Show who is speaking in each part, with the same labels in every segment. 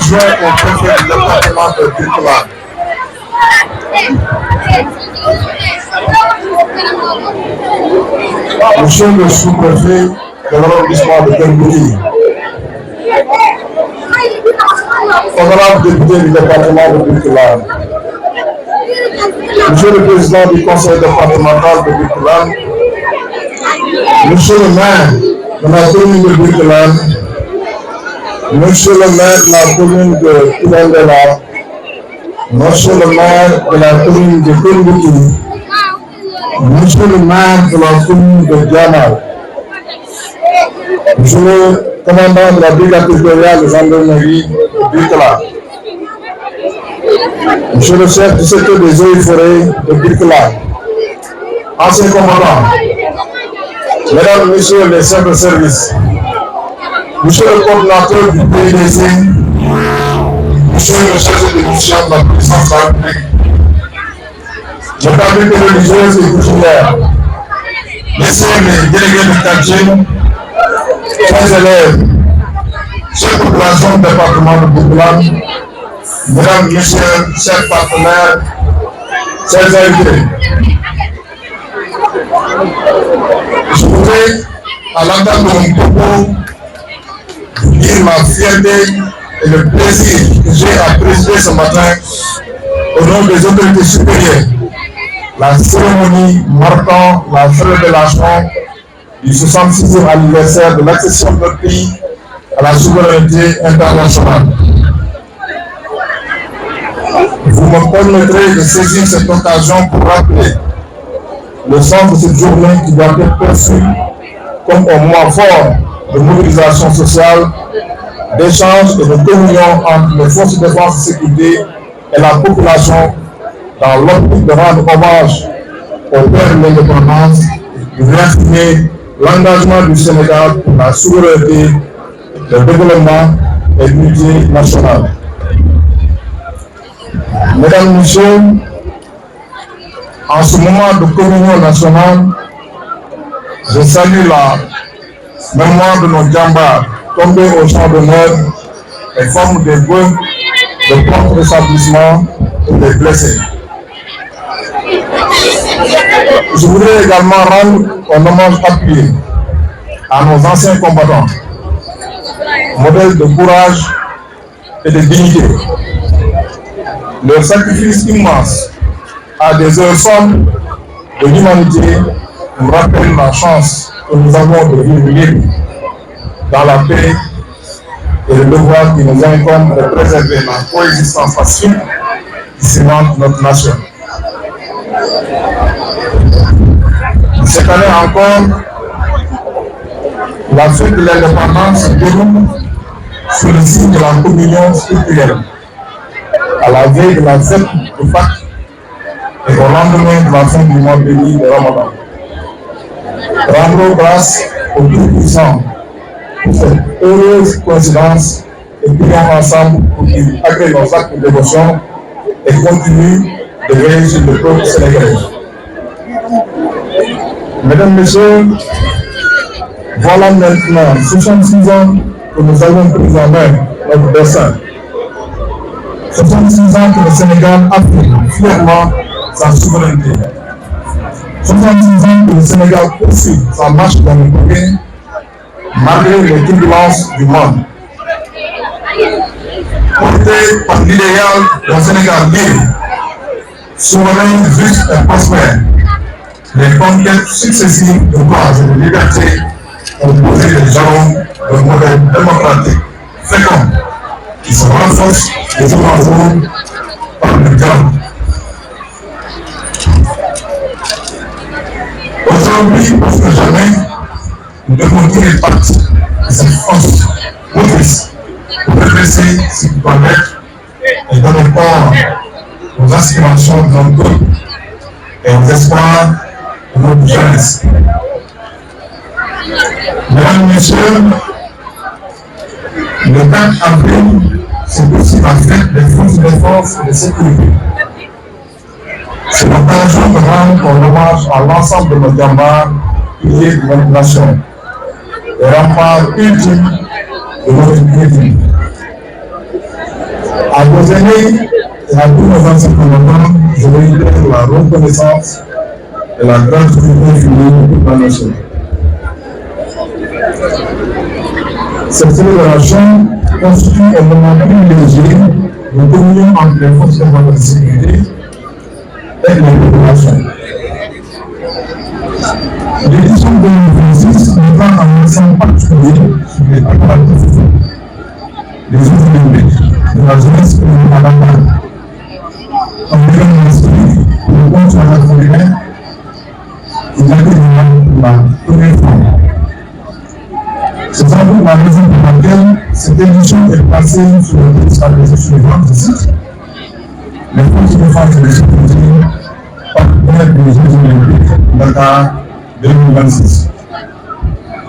Speaker 1: adjoint au préfet du département de Birkelane. Monsieur le sous-préfet de l'arrondissement de Keur-Goudiry, honorable député du département de Birkelane, monsieur le président du conseil départemental de Birkelane, monsieur le maire de la commune de Birkelane, monsieur le maire de la commune de Toubandela, monsieur le maire de la commune de Keur-Goudiry, monsieur le maire de la commune de Diamar, monsieur le commandant de la brigade territoriale de gendarmerie de Birkelane, monsieur le chef du secteur des eaux et forêts de Birkelane, ancien commandant, mesdames et messieurs les chefs de service, monsieur le coordinateur du PDC, monsieur le chef de mission de la puissance de la République, mesdames les religieuses et coutumières, messieurs les délégués de quartier, chers élèves, chers populations du département de Birkelane, mesdames, messieurs, chers partenaires, chers invités. Je voudrais, à l'entame de mon propos, vous dire ma fierté et le plaisir que j'ai à présider ce matin, au nom des autorités supérieures, la cérémonie marquant la célébration du 66e anniversaire de l'accession de notre pays à la souveraineté internationale. Vous me permettrez de saisir cette occasion pour rappeler le sens de cette journée qui doit être perçue comme un moment fort de mobilisation sociale, d'échange et de communion entre les forces de défense et de sécurité et la population dans l'optique de rendre hommage au père de l'indépendance et de réaffirmer l'engagement du Sénégal pour la souveraineté, le développement et l'unité nationale. Mesdames, Messieurs, en ce moment de communion nationale, je salue la mémoire de nos djambars tombés au champ d'honneur et forment des vœux de prompt rétablissement et des blessés. Je voudrais également rendre un hommage appuyé à nos anciens combattants, modèles de courage et de dignité. Leur sacrifice immense à des heures sombres de l'humanité nous rappelle la chance que nous avons de vivre libres dans la paix et le devoir qui nous incombe de préserver la coexistence pacifique qui cimente notre nation. Cette année encore, la fête de l'indépendance se déroule sous le signe de la communion spirituelle, à la veille de la fête de Pâques et au lendemain de la fin du mois béni de Ramadan. Rendons grâce au Tout-Puissant pour cette heureuse coïncidence et prions ensemble pour qu'il agrée nos actes de dévotion et continue de veiller sur le peuple sénégalais. Mesdames, Messieurs, voilà maintenant 66 ans que nous avons pris en main notre destin. 66 ans que le Sénégal affirme fièrement sa souveraineté. 66 ans que le Sénégal poursuit sa marche dans le progrès malgré les turbulences du monde. Porté par l'idéal d'un Sénégal libre, souverain, juste et prospère, les conquêtes successives de courage et de liberté ont posé les jalons d'un modèle démocratique fécond qui se renforce de jour en jour par le dialogue. Aujourd'hui, plus que jamais, nous devons tirer parti de cette force motrice pour redresser ce qui doit être et donner corps aux aspirations de notre peuple et aux espoirs de notre jeunesse. Mesdames et Messieurs, le 4 avril, c'est aussi la fête des forces de défense et de sécurité. C'est l'occasion de rendre un hommage à l'ensemble de nos djambars, piliers de notre nation, les remparts ultimes de notre unité. À vos aînés et à tous nos anciens commandants, je réitère la reconnaissance et la gratitude infinie de toute la nation. Cette célébration constitue un moment privilégié de communion entre les forces de sécurité et les populations. L'édition 2026 nous rend un accent particulier sur les préparatifs des Jeux olympiques de la jeunesse et de la bataille. En événement historique pour le compte africain, il a été pour la première fois. C'est sans doute la raison pour laquelle cette édition est placée sur le texte stratégique suivant, je cite, les forces de défense et de sécurité partenaires des Jeux olympiques Dakar 2026.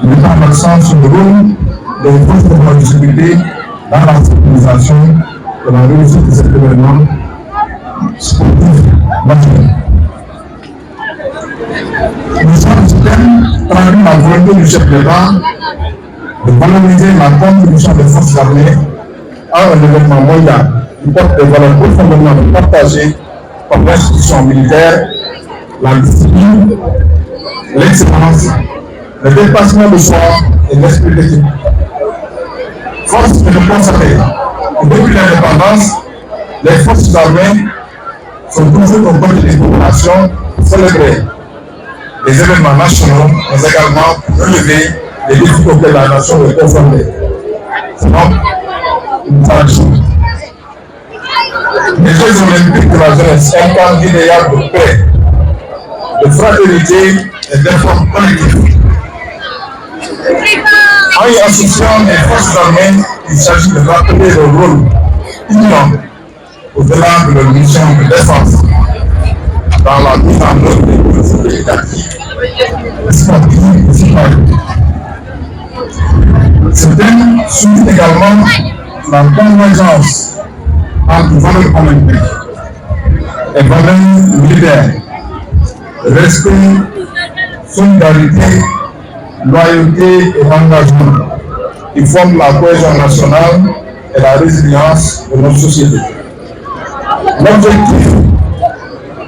Speaker 1: Il met en accent sur le rôle des forces de sécurité dans la sécurisation de la réussite de cet événement sportif majeur. Nous sommes certains traduit la volonté du chef d'État de valoriser la contribution des forces armées à un événement mondial qui porte des valeurs profondément partagées par l'institution militaire, la discipline, l'excellence, le dépassement de soi et l'esprit d'équipe. Force est de constater que depuis l'indépendance, les forces armées sont toujours aux côtés des populations pour célébrer les événements nationaux, mais également pour relever les défis auxquels la nation est confrontée. C'est donc une tradition. Les Jeux olympiques de la jeunesse incarnent l'idéal de paix, de fraternité et d'effort collectif. En y associant les forces armées, il s'agit de rappeler le rôle imminent au-delà de leur mission de défense dans la mise en œuvre des politiques étatiques, sportives et citoyennes. Ce thème souligne également la convergence entre valeurs olympiques et valeurs militaires, respect, solidarité, loyauté et engagement qui forment la cohésion nationale et la résilience de notre société. L'objectif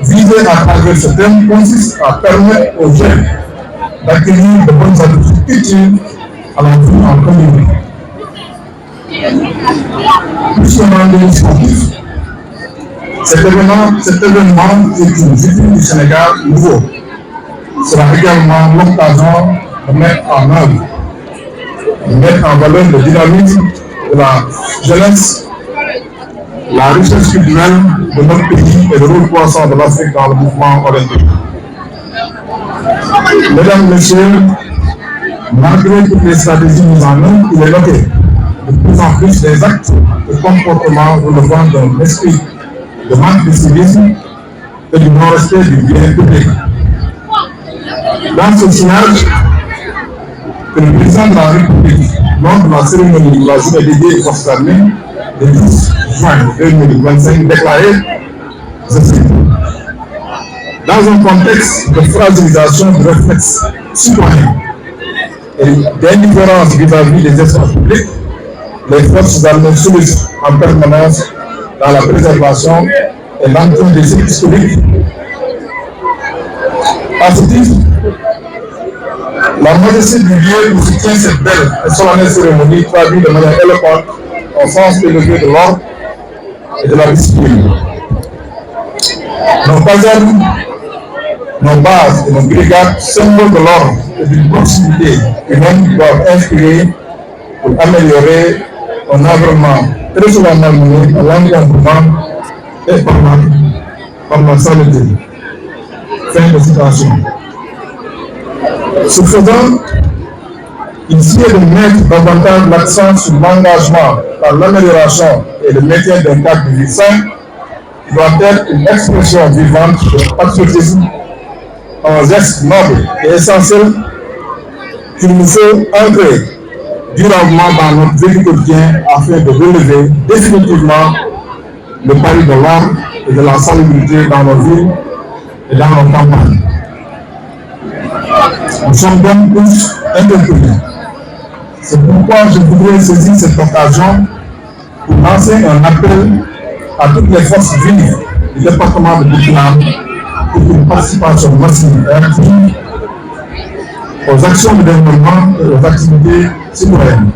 Speaker 1: visé à travers ce thème consiste à permettre aux jeunes d'acquérir de bonnes habitudes utiles à la vie en communauté. Plus qu'un rendez-vous sportif, cet événement est une vitrine du Sénégal nouveau. Sera également l'occasion de mettre en œuvre, de mettre en valeur le dynamisme de la jeunesse, la richesse culturelle de notre pays et le rôle croissant de l'Afrique dans le mouvement olympique. Mesdames, Messieurs, malgré toutes les stratégies mises en œuvre, il est noté de plus en plus des actes et comportements relevant d'un esprit de manque de civisme et du non-respect du bien public. Dans ce sillage, que le président de la République, lors de la cérémonie de la journée dédiée aux forces armées, le 10 juin 2025, déclaré, je cite, dans un contexte de fragilisation de réflexes citoyens et d'indifférence vis-à-vis des espaces publics, les forces armées sollicitent en permanence dans la préservation et l'entretien des sites historiques. À ce titre, la majesté du lieu où se tient cette belle et solennelle cérémonie traduit de manière éloquente au sens élevé de l'ordre et de la discipline. Nos casernes, nos bases et nos brigades, symboles de l'ordre et d'une proximité humaine, doivent inspirer pour améliorer un environnement très souvent malmené par l'encombrement et par la saleté. Fin de citation. Ce faisant, ici est de mettre davantage l'accent sur l'engagement par l'amélioration et le maintien d'un cadre de vie sain qui doit être une expression vivante de patriotisme, un geste noble et essentiel qu'il nous faut ancrer durablement dans notre vie quotidien afin de relever définitivement le pari de l'ordre et de la salubrité dans nos villes et dans nos campagnes. Nous sommes donc tous interpellés. C'est pourquoi je voudrais saisir cette occasion pour lancer un appel à toutes les forces vives du département de Burkina pour une participation massive et active aux actions de développement et aux activités citoyennes.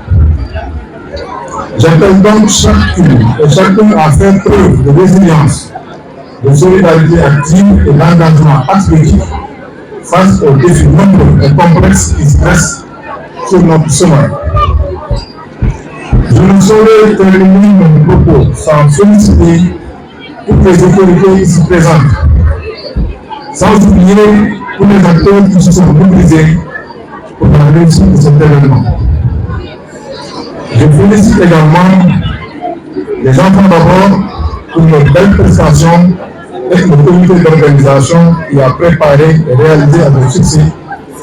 Speaker 1: J'appelle donc chacune et chacun à faire preuve de résilience, de solidarité active et d'engagement athlétique face aux défis nombreux et complexes qui se dressent sur notre chemin. Je ne saurais terminer mon propos sans féliciter toutes les autorités ici présentes, sans oublier tous les acteurs qui se sont mobilisés pour la réussite de cet événement. Je félicite également les enfants d'abord pour leur belle prestation et le comité d'organisation qui a préparé et réalisé avec succès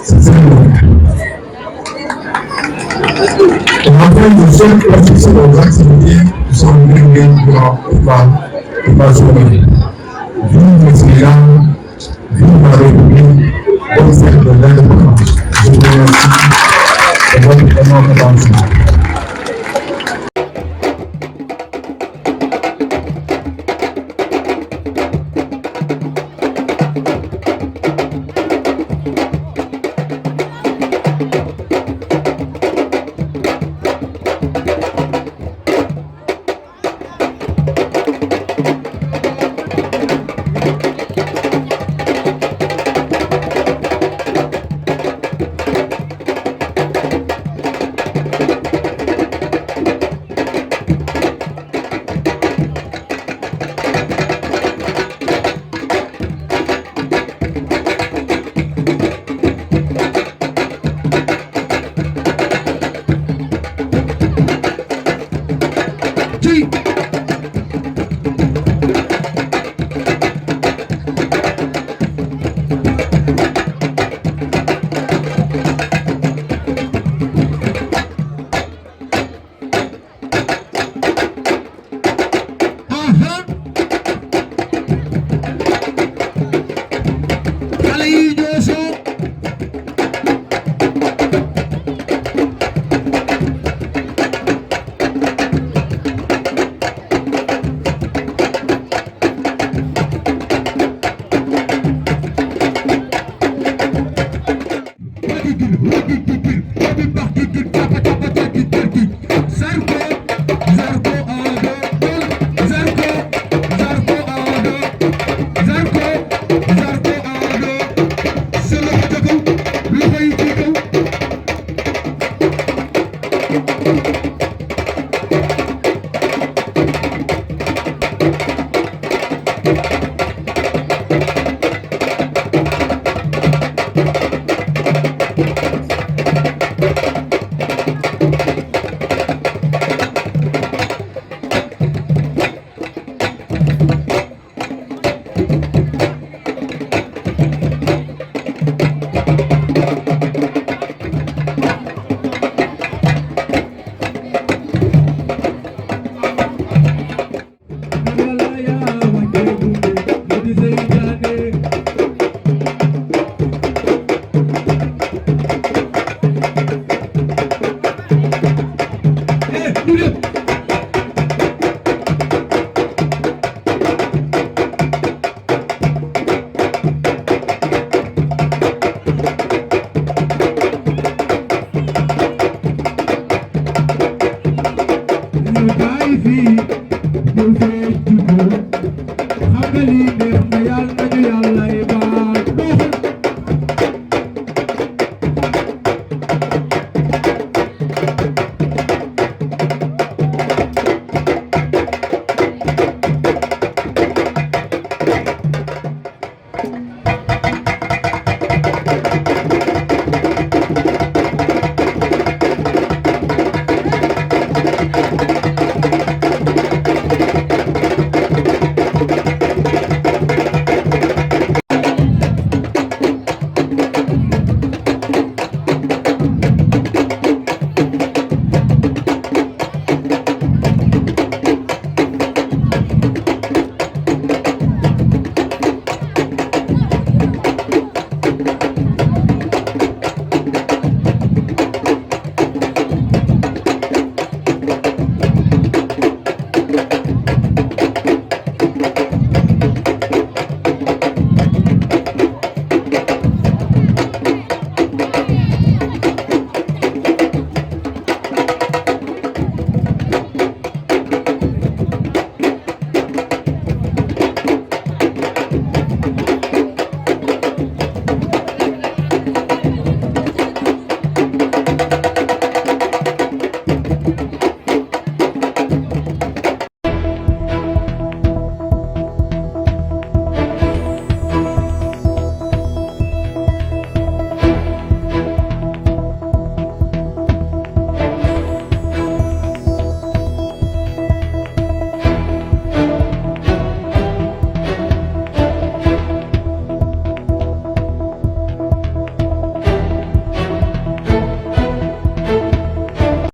Speaker 1: cette cérémonie. Et enfin, je souhaite participer aux activités qui sont déroulées durant toute la journée. Vive le Sénégal, vive la République, bonne fête de l'indépendance. Je vous remercie de votre énorme attention.